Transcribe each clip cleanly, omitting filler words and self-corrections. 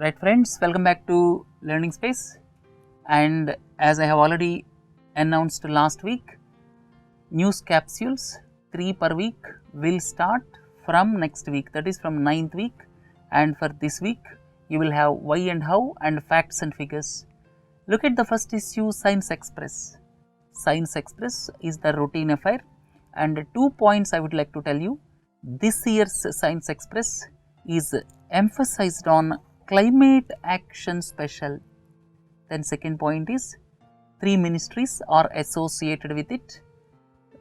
Right friends, welcome back to Learning Space, and as I have already announced last week, news capsules 3 per week will start from next week, that is from 9th week, and for this week you will have why and how and facts and figures. Look at the first issue, Science Express. Science Express is the routine affair, and 2 points I would like to tell you. This year's Science Express is emphasized on climate action special. Then second point is 3 ministries are associated with it: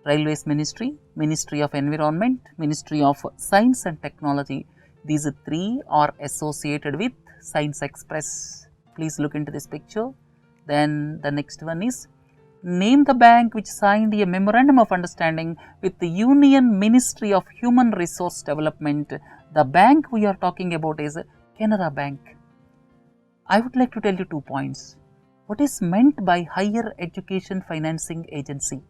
Railways Ministry, Ministry of Environment, Ministry of Science and Technology. These 3 are associated with Science Express. Please look into this picture. Then the next one is, name the bank which signed a memorandum of understanding with the Union Ministry of Human Resource Development. The bank we are talking about is Canara Bank. I would like to tell you 2 points. What is meant by Higher Education Financing Agency?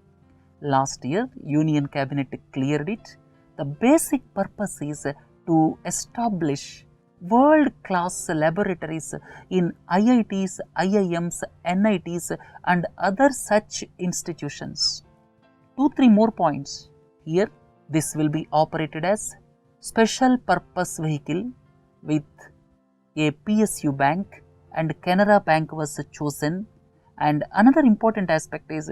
Last year, Union Cabinet cleared it. The basic purpose is to establish world-class laboratories in IITs, IIMs, NITs and other such institutions. 2-3 more points. Here, this will be operated as special purpose vehicle with a PSU bank, and Canara Bank was chosen. And another important aspect is,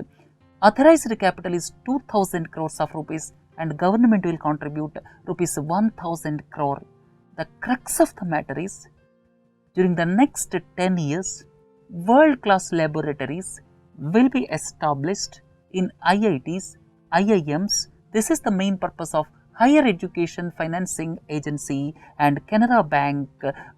authorized capital is 2000 crores of rupees and government will contribute rupees 1000 crore. The crux of the matter is, during the next 10 years, world-class laboratories will be established in IITs, IIMs. This is the main purpose of Higher Education Financing Agency, and Canara Bank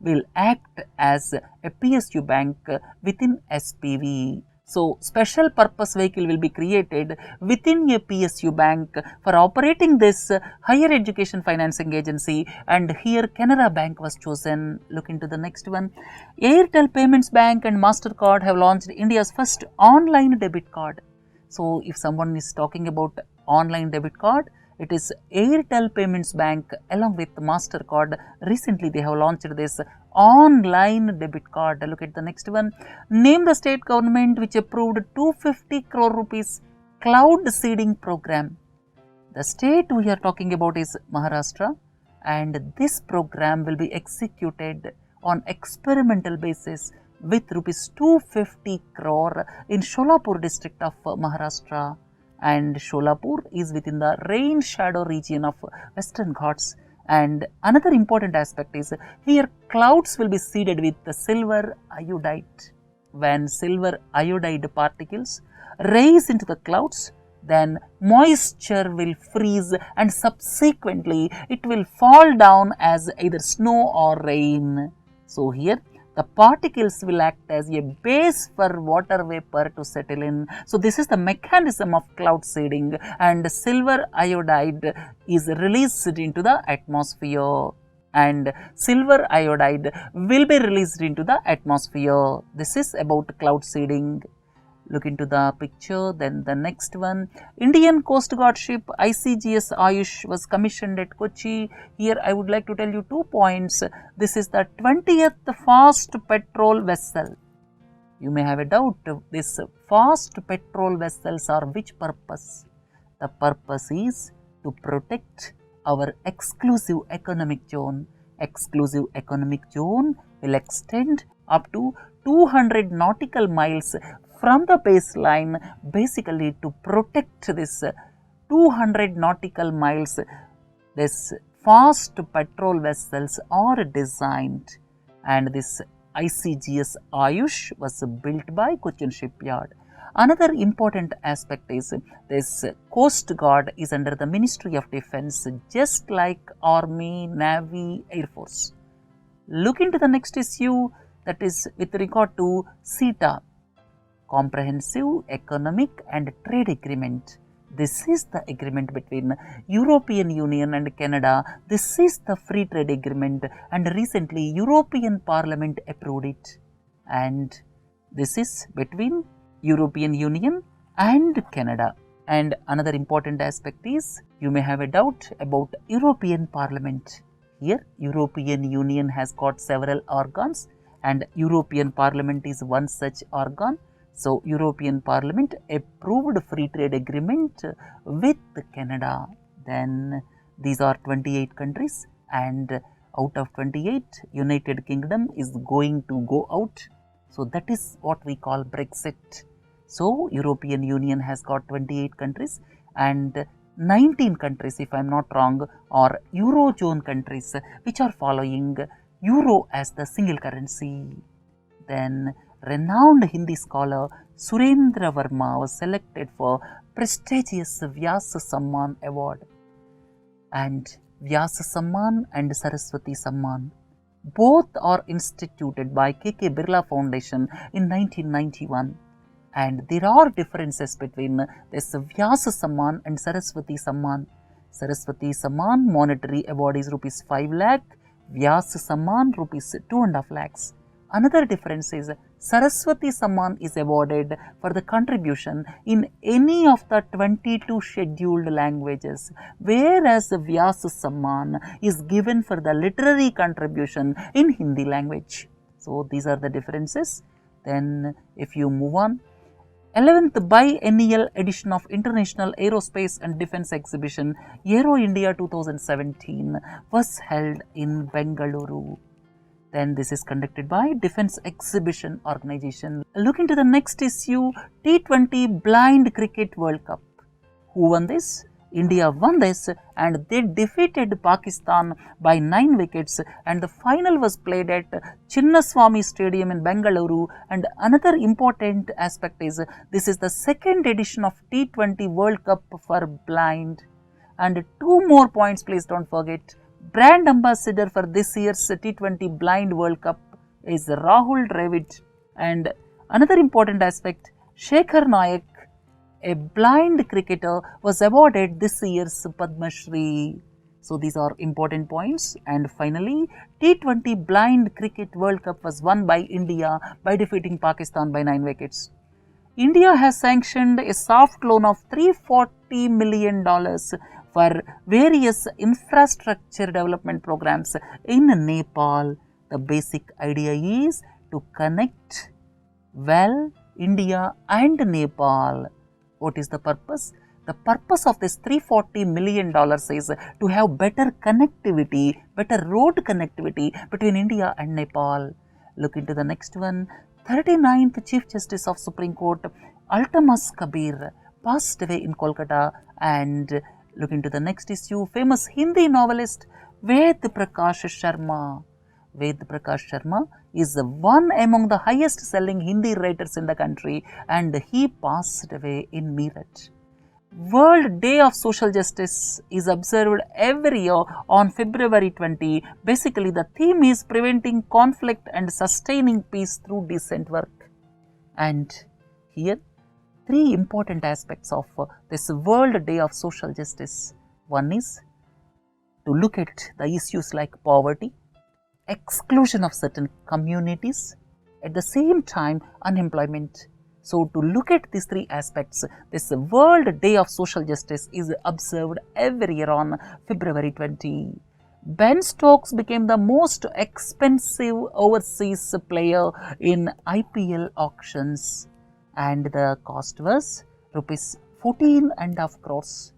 will act as a PSU bank within SPV. So, special purpose vehicle will be created within a PSU bank for operating this Higher Education Financing Agency, and here Canara Bank was chosen. Look into the next one. Airtel Payments Bank and MasterCard have launched India's first online debit card. So, if someone is talking about online debit card, it is Airtel Payments Bank along with MasterCard. Recently, they have launched this online debit card. Look at the next one. Name the state government which approved 250 crore rupees cloud seeding program. The state we are talking about is Maharashtra, and this program will be executed on experimental basis with rupees 250 crore in Sholapur district of Maharashtra. And Sholapur is within the rain shadow region of Western Ghats. And another important aspect is, here clouds will be seeded with the silver iodide. When silver iodide particles raise into the clouds, then moisture will freeze and subsequently it will fall down as either snow or rain. So here the particles will act as a base for water vapor to settle in. So, this is the mechanism of cloud seeding, and silver iodide is released into the atmosphere, and silver iodide will be released into the atmosphere. This is about cloud seeding. Look into the picture. Then the next one, Indian Coast Guard ship ICGS Ayush was commissioned at Kochi. Here I would like to tell you 2 points. This is the 20th fast patrol vessel. You may have a doubt, this fast patrol vessels are which purpose? The purpose is to protect our exclusive economic zone. Exclusive economic zone will extend up to 200 nautical miles from the baseline, basically to protect this 200 nautical miles. This fast patrol vessels are designed, and this ICGS Ayush was built by Cochin Shipyard. Another important aspect is, this Coast Guard is under the Ministry of Defence, just like Army, Navy, Air Force. Look into the next issue, that is with regard to CETA, Comprehensive Economic and Trade Agreement. This is the agreement between European Union and Canada. This is the free trade agreement, and recently European Parliament approved it. And this is between European Union and Canada. And another important aspect is, you may have a doubt about European Parliament. Here European Union has got several organs, and European Parliament is one such organ. So, European Parliament approved free trade agreement with Canada. Then these are 28 countries, and out of 28, United Kingdom is going to go out. So, that is what we call Brexit. So, European Union has got 28 countries and 19 countries, if I am not wrong, are Eurozone countries which are following Euro as the single currency. Then renowned Hindi scholar Surendra Verma was selected for prestigious Vyasa Samman award. And Vyasa Samman and Saraswati Samman both are instituted by K.K. Birla Foundation in 1991. And there are differences between this Vyasa Samman and Saraswati Samman. Saraswati Samman monetary award is rupees 5 lakh, Vyasa Samman rupees 2.5 lakhs. Another difference is Saraswati Samman is awarded for the contribution in any of the 22 scheduled languages, whereas Vyasa Samman is given for the literary contribution in Hindi language. So, these are the differences. Then, if you move on, 11th biennial edition of International Aerospace and Defence Exhibition Aero India 2017 was held in Bengaluru. Then this is conducted by Defence Exhibition Organization. Looking to the next issue, T20 Blind Cricket World Cup. Who won this? India won this and they defeated Pakistan by 9 wickets, and the final was played at Chinnaswamy Stadium in Bengaluru. And another important aspect is this is the second edition of T20 World Cup for blind. And 2 more points, please don't forget. Brand ambassador for this year's T20 Blind World Cup is Rahul Dravid. And another important aspect, Shekhar Nayak, a blind cricketer, was awarded this year's Padma Shri. So, these are important points. And finally, T20 Blind Cricket World Cup was won by India by defeating Pakistan by 9 wickets. India has sanctioned a soft loan of $340 million for various infrastructure development programs in Nepal. The basic idea is to connect India and Nepal. What is the purpose? The purpose of this $340 million is to have better connectivity, better road connectivity between India and Nepal. Look into the next one. 39th Chief Justice of Supreme Court, Altamas Kabir, passed away in Kolkata. And look into the next issue. Famous Hindi novelist Ved Prakash Sharma. Ved Prakash Sharma is one among the highest selling Hindi writers in the country, and he passed away in Meerut. World Day of Social Justice is observed every year on February 20. Basically, the theme is preventing conflict and sustaining peace through decent work. And here, 3 important aspects of this World Day of Social Justice. One is to look at the issues like poverty, exclusion of certain communities, at the same time unemployment. So, to look at these 3 aspects, this World Day of Social Justice is observed every year on February 20. Ben Stokes became the most expensive overseas player in IPL auctions, and the cost was rupees 14.5 crores.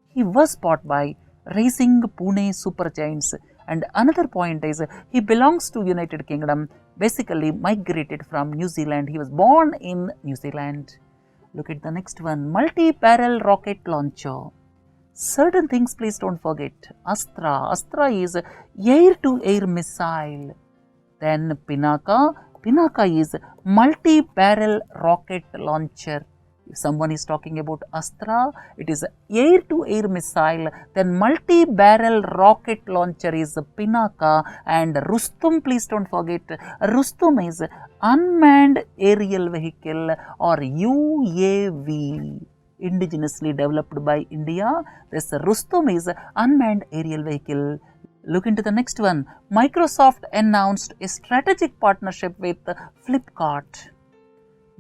He was bought by Racing Pune Super Giants. And another point is he belongs to United Kingdom, basically migrated from New Zealand. He was born in New Zealand. Look at the next one, multi-barrel rocket launcher. Certain things please don't forget. Astra. Astra is air-to-air missile. Then Pinaka. Pinaka is multi-barrel rocket launcher. If someone is talking about Astra, it is air-to-air missile. Then multi-barrel rocket launcher is Pinaka. And Rustum, please don't forget, Rustum is unmanned aerial vehicle or UAV, indigenously developed by India. This Rustum is unmanned aerial vehicle. Look into the next one. Microsoft announced a strategic partnership with Flipkart.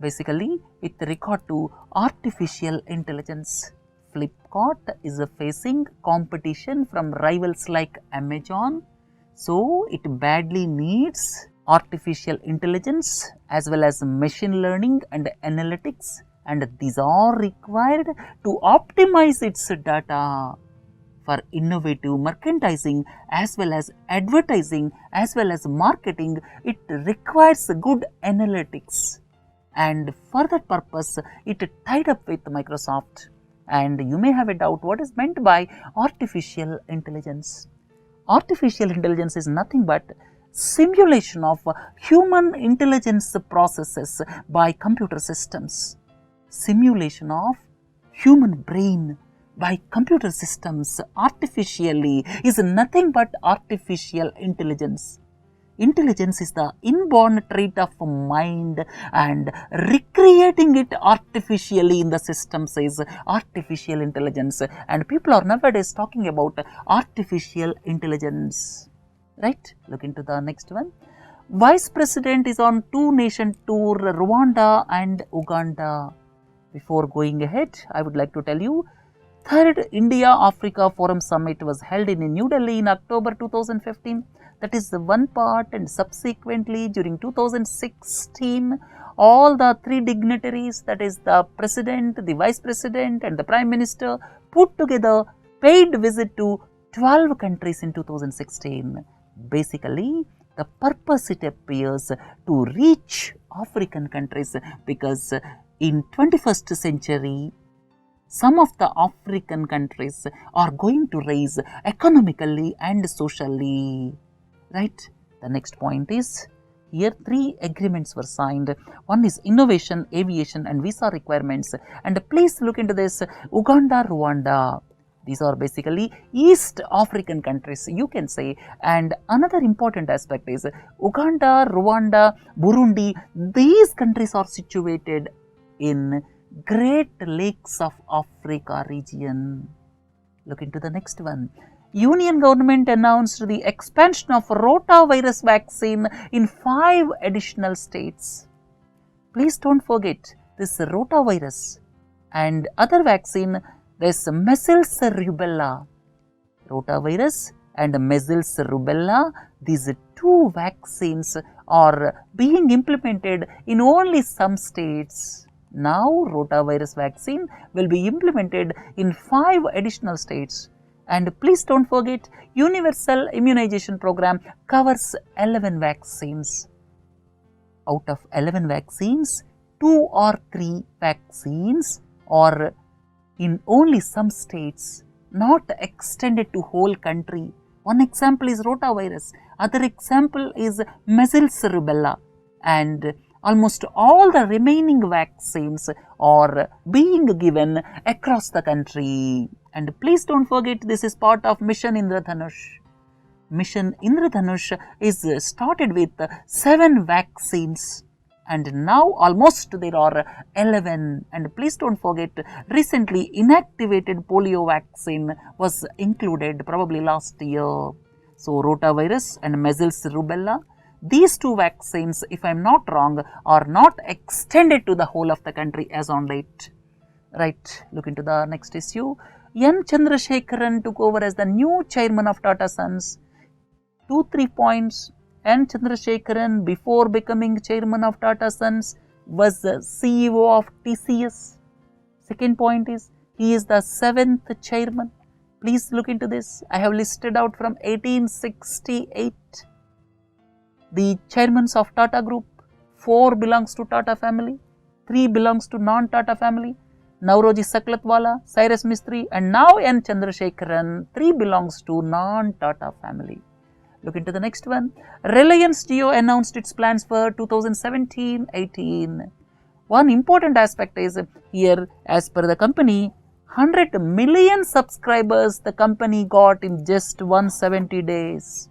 Basically, with regard to artificial intelligence, Flipkart is facing competition from rivals like Amazon. So, it badly needs artificial intelligence as well as machine learning and analytics, and these are required to optimize its data for innovative merchandising as well as advertising as well as marketing. It requires good analytics, and for that purpose it tied up with Microsoft. And you may have a doubt, what is meant by artificial intelligence? Artificial intelligence is nothing but simulation of human intelligence processes by computer systems. Simulation of human brain by computer systems artificially is nothing but artificial intelligence. Intelligence is the inborn trait of mind, and recreating it artificially in the systems is artificial intelligence. And people are nowadays talking about artificial intelligence. Right? Look into the next one. Vice President is on 2-nation tour, Rwanda and Uganda. Before going ahead, I would like to tell you, 3rd India-Africa Forum Summit was held in New Delhi in October 2015. That is the one part, and subsequently during 2016, all the 3 dignitaries, that is the President, the Vice President and the Prime Minister, put together paid visit to 12 countries in 2016. Basically, the purpose it appears to reach African countries, because in 21st century, some of the African countries are going to rise economically and socially. Right? The next point is, here 3 agreements were signed. One is innovation, aviation and visa requirements. And please look into this, Uganda Rwanda. These are basically East African countries, you can say. And another important aspect is Uganda, Rwanda, Burundi. These countries are situated in Great Lakes of Africa region. Look into the next one. Union government announced the expansion of rotavirus vaccine in 5 additional states. Please don't forget this rotavirus and other vaccine. There's measles rubella. Rotavirus and measles rubella, these 2 vaccines are being implemented in only some states. Now rotavirus vaccine will be implemented in 5 additional states. And please don't forget, universal immunization program covers 11 vaccines. Out of 11 vaccines, 2 or 3 vaccines are in only some states, not extended to whole country. One example is rotavirus, other example is measles rubella, and almost all the remaining vaccines are being given across the country. And please don't forget, this is part of Mission Indradhanush. Mission Indradhanush is started with 7 vaccines, and now almost there are 11. And please don't forget, recently inactivated polio vaccine was included probably last year. So rotavirus and measles rubella, these 2 vaccines, if I am not wrong, are not extended to the whole of the country as on date. Right, look into the next issue. N. Chandrasekaran took over as the new chairman of Tata Sons. 2-3 points. N. Chandrasekaran, before becoming chairman of Tata Sons, was the CEO of TCS. Second point is, he is the 7th chairman. Please look into this. I have listed out from 1868. The chairmen of Tata Group, 4 belongs to Tata family, 3 belongs to non-Tata family. Nauroji Saklatwala, Cyrus Mistry, and now N. Chandrasekaran, 3 belongs to non-Tata family. Look into the next one. Reliance Jio announced its plans for 2017-18. One important aspect is here, as per the company, 100 million subscribers the company got in just 170 days.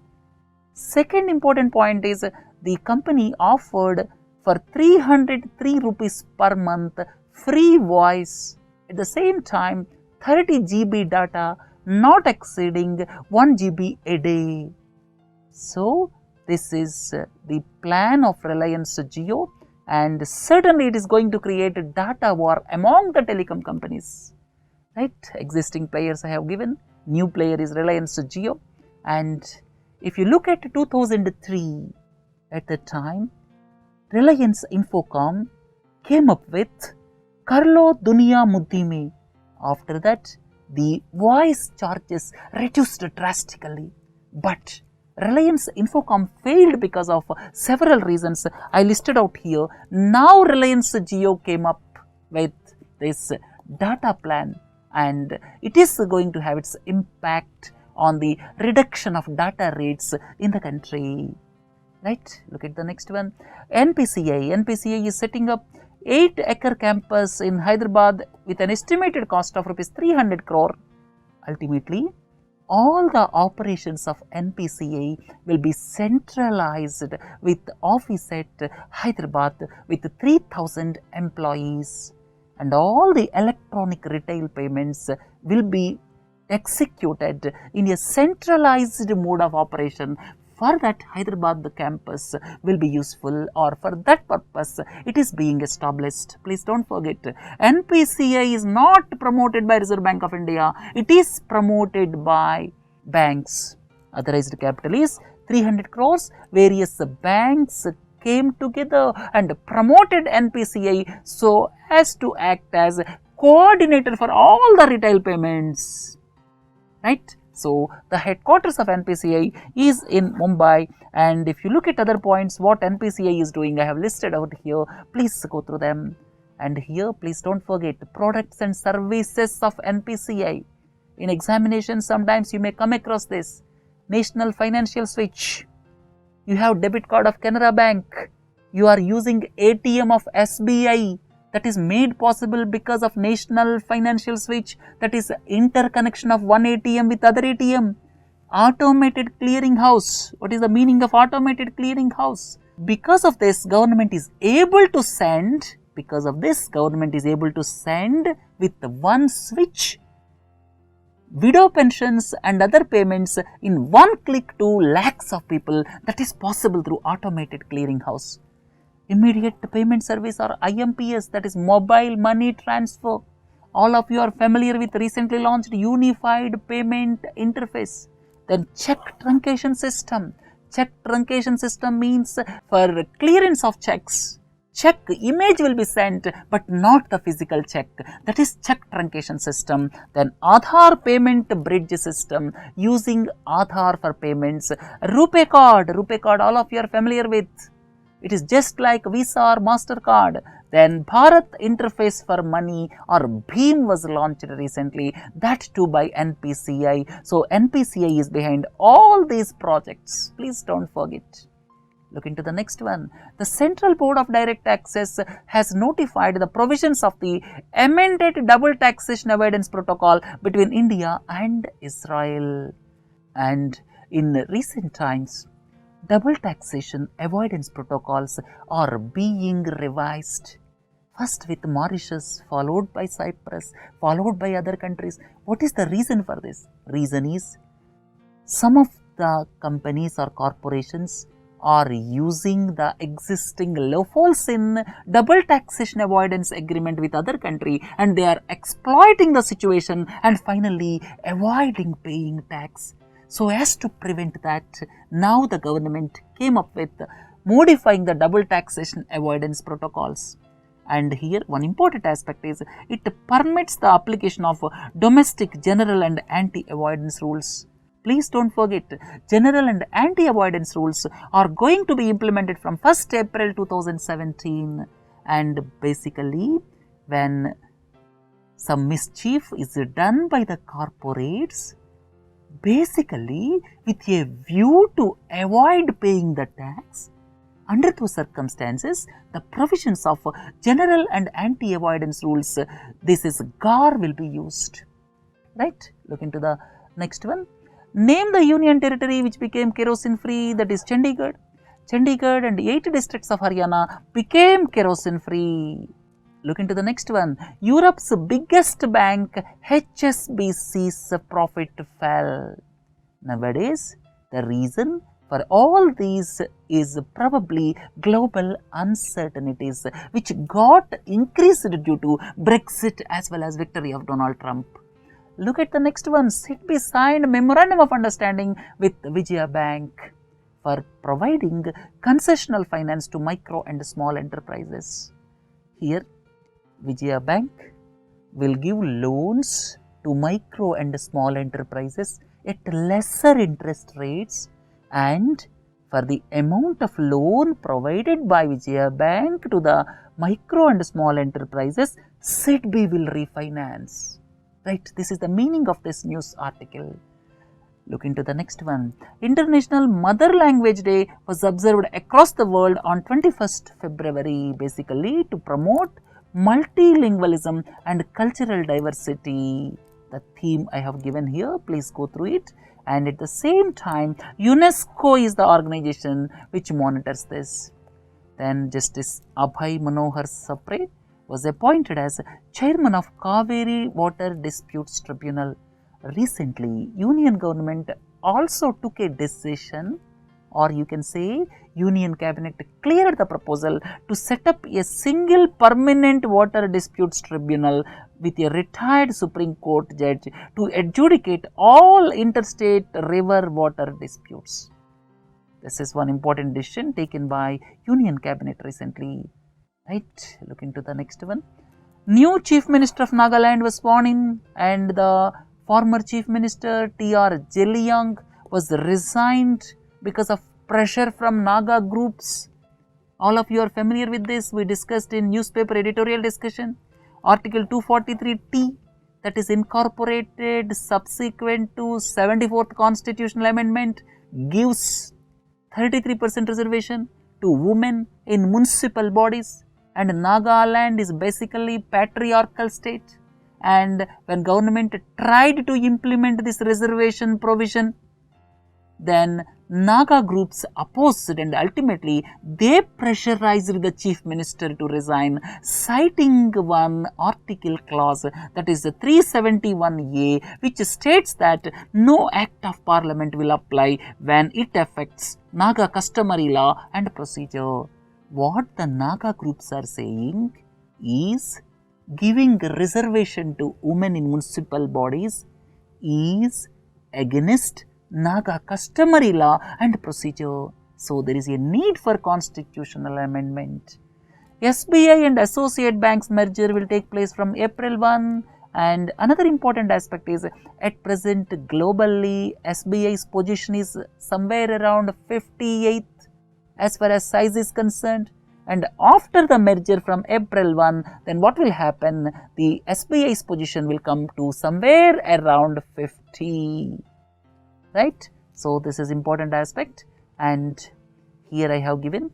Second important point is, the company offered for 303 rupees per month free voice. At the same time, 30 GB data not exceeding 1 GB a day. So, this is the plan of Reliance Jio, and certainly it is going to create a data war among the telecom companies. Right? Existing players I have given, new player is Reliance Jio, and if you look at 2003, at the time, Reliance Infocom came up with Karlo Dunia Muddime. After that, the voice charges reduced drastically. But Reliance Infocom failed because of several reasons I listed out here. Now Reliance Jio came up with this data plan, and it is going to have its impact on the reduction of data rates in the country. Right? Look at the next one. NPCA is setting up 8-acre campus in Hyderabad with an estimated cost of rupees 300 crore. Ultimately, all the operations of NPCA will be centralized with office at Hyderabad with 3,000 employees, and all the electronic retail payments will be executed in a centralized mode of operation. For that, Hyderabad campus will be useful, or for that purpose it is being established. Please don't forget, NPCA is not promoted by Reserve Bank of India, it is promoted by banks. Authorized capital is 300 crores. Various banks came together and promoted NPCA so as to act as coordinator for all the retail payments. Right? So, the headquarters of NPCA is in Mumbai, and if you look at other points what NPCA is doing, I have listed out here, please go through them. And here please don't forget products and services of NPCA. In examination sometimes you may come across this. National Financial Switch, you have debit card of Canara Bank, you are using ATM of SBI. That is made possible because of National Financial Switch, that is interconnection of one ATM with other ATM. Automated clearing house. What is the meaning of automated clearing house? Because of this, government is able to send, with one switch widow pensions and other payments in one click to lakhs of people. That is possible through automated clearing house. Immediate payment service, or IMPS, that is mobile money transfer. All of you are familiar with recently launched unified payment interface. Then check truncation system. Check truncation system means for clearance of checks, check image will be sent but not the physical check. That is check truncation system. Then Aadhaar payment bridge system, using Aadhaar for payments. RuPay card all of you are familiar with. It is just like Visa or MasterCard. Then Bharat Interface for Money, or BHIM, was launched recently, that too by NPCA. So NPCA is behind all these projects. Please don't forget. Look into the next one. The Central Board of Direct Taxes has notified the provisions of the amended double taxation avoidance protocol between India and Israel. And in recent times, double taxation avoidance protocols are being revised. First with Mauritius, followed by Cyprus, followed by other countries. What is the reason for this? Reason is, some of the companies or corporations are using the existing loopholes in double taxation avoidance agreement with other country, and they are exploiting the situation and finally avoiding paying tax. So as to prevent that, now the government came up with modifying the double taxation avoidance protocols. And here one important aspect is, it permits the application of domestic general and anti-avoidance rules. Please don't forget, general and anti-avoidance rules are going to be implemented from 1st April 2017. And basically, when some mischief is done by the corporates, basically with a view to avoid paying the tax, under those circumstances, the provisions of general and anti-avoidance rules, this is GAR, will be used. Right? Look into the next one. Name the union territory which became kerosene free, that is Chandigarh. Chandigarh and 8 districts of Haryana became kerosene free. Look into the next one. Europe's biggest bank, HSBC's profit fell. Nowadays, the reason for all these is probably global uncertainties, which got increased due to Brexit as well as victory of Donald Trump. Look at the next one. SIDBI signed Memorandum of Understanding with Vijaya Bank. for providing concessional finance to micro and small enterprises. Here, Vijaya Bank will give loans to micro and small enterprises at lesser interest rates, and for the amount of loan provided by Vijaya Bank to the micro and small enterprises, SBI will refinance. Right, this is the meaning of this news article. Look into the next one. International Mother Language Day was observed across the world on 21st February, basically to promote multilingualism and cultural diversity. The theme I have given here, please go through it. And at the same time, UNESCO is the organization which monitors this. Then Justice Abhay Manohar Sapre was appointed as chairman of Kaveri Water Disputes Tribunal. Recently, Union government also took a decision, or you can say Union Cabinet cleared the proposal to set up a single permanent water disputes tribunal with a retired Supreme Court judge to adjudicate all interstate river water disputes. This is one important decision taken by Union Cabinet recently. Right, look into the next one. New Chief Minister of Nagaland was sworn in, and the former Chief Minister T.R. Jeliang was resigned because of pressure from Naga groups. All of you are familiar with this. We discussed in newspaper editorial discussion. Article 243T, that is incorporated subsequent to 74th Constitutional Amendment, gives 33% reservation to women in municipal bodies, and Nagaland is basically patriarchal state. And when government tried to implement this reservation provision, then Naga groups opposed, and ultimately they pressurized the chief minister to resign, citing one article clause, that is 371A, which states that no act of parliament will apply when it affects Naga customary law and procedure. What the Naga groups are saying is giving reservation to women in municipal bodies is against Naga customary law and procedure. So, there is a need for constitutional amendment. SBI and associate banks merger will take place from April 1, and another important aspect is at present globally SBI's position is somewhere around 58th as far as size is concerned. And after the merger from April 1, then what will happen? The SBI's position will come to somewhere around 50. Right? So, this is important aspect, and here I have given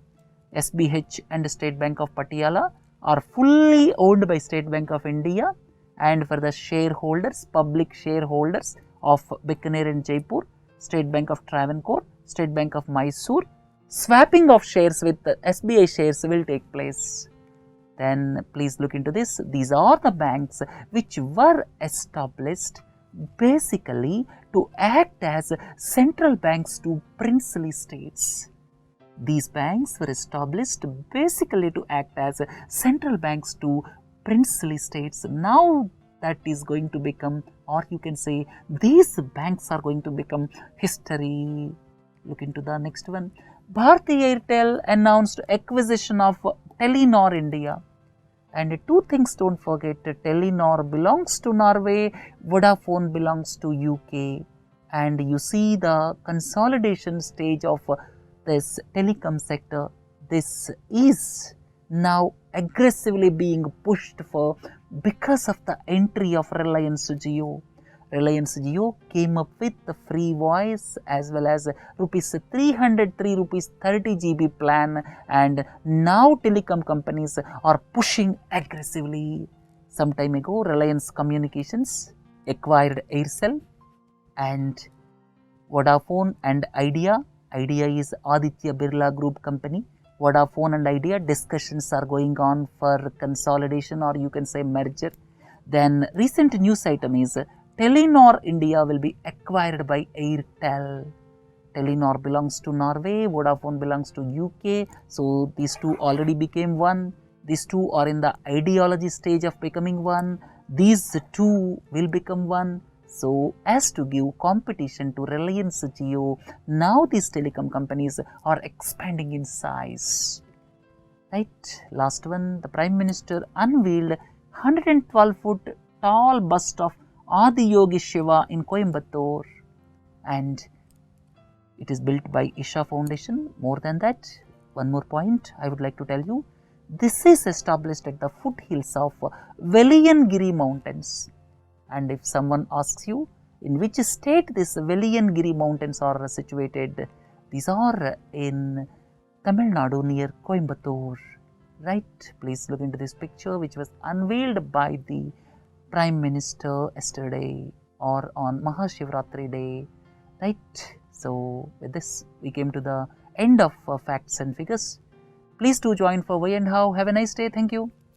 SBH and State Bank of Patiala are fully owned by State Bank of India, and for the shareholders, public shareholders of Bikaner and Jaipur, State Bank of Travancore, State Bank of Mysore, swapping of shares with the SBI shares will take place. Then please look into this. These are the banks which were established basically to act as central banks to princely states. These banks were established basically to act as central banks to princely states. Now that is going to become, or you can say these banks are going to become history. Look into the next one. Bharti Airtel announced acquisition of Telenor India. And two things don't forget, Telenor belongs to Norway, Vodafone belongs to UK. And you see the consolidation stage of this telecom sector. This is now aggressively being pushed for because of the entry of Reliance Jio. Reliance Jio came up with the free voice as well as rupees 303 rupees 30 GB plan, and now telecom companies are pushing aggressively. Some time ago, Reliance Communications acquired Aircel, and Vodafone and Idea. Idea is Aditya Birla Group company. Vodafone and Idea discussions are going on for consolidation, or you can say merger. Then recent news item is Telenor India will be acquired by Airtel. Telenor belongs to Norway, Vodafone belongs to UK. So, these two already became one. These two are in the ideology stage of becoming one. These two will become one. so as to give competition to Reliance Jio. Now these telecom companies are expanding in size. Right, last one, the Prime Minister unveiled 112-foot tall bust of Adi Yogis Shiva in Coimbatore, and it is built by Isha Foundation. More than that, one more point I would like to tell you. This is established at the foothills of Veliyangiri mountains, and if someone asks you in which state these Veliyangiri mountains are situated, these are in Tamil Nadu near Coimbatore, right? Please look into this picture which was unveiled by the Prime Minister yesterday or on Mahashivratri day, right? So, with this we came to the end of facts and figures. Please do join for Why and How. Have a nice day. Thank you.